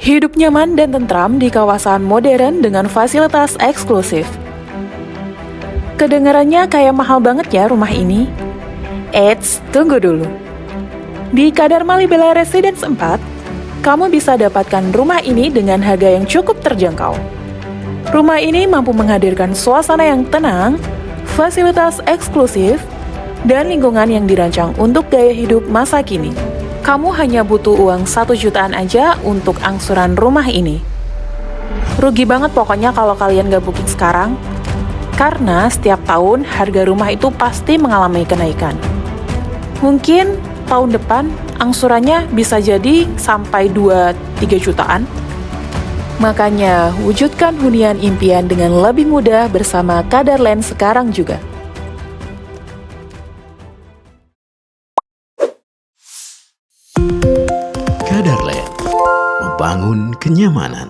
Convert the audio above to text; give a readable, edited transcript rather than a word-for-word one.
Hidup nyaman dan tentram di kawasan modern dengan fasilitas eksklusif. Kedengarannya kayak mahal banget ya rumah ini. Eits, tunggu dulu. Di Kadar Malibela Residence 4, kamu bisa dapatkan rumah ini dengan harga yang cukup terjangkau. Rumah ini mampu menghadirkan suasana yang tenang, fasilitas eksklusif, dan lingkungan yang dirancang untuk gaya hidup masa kini. Kamu hanya butuh uang 1 jutaan aja untuk angsuran rumah ini. Rugi banget pokoknya kalau kalian gak booking sekarang, karena setiap tahun harga rumah itu pasti mengalami kenaikan. Mungkin tahun depan angsurannya bisa jadi sampai 2-3 jutaan. Makanya wujudkan hunian impian dengan lebih mudah bersama Kadarland sekarang juga. Kadarland, membangun kenyamanan.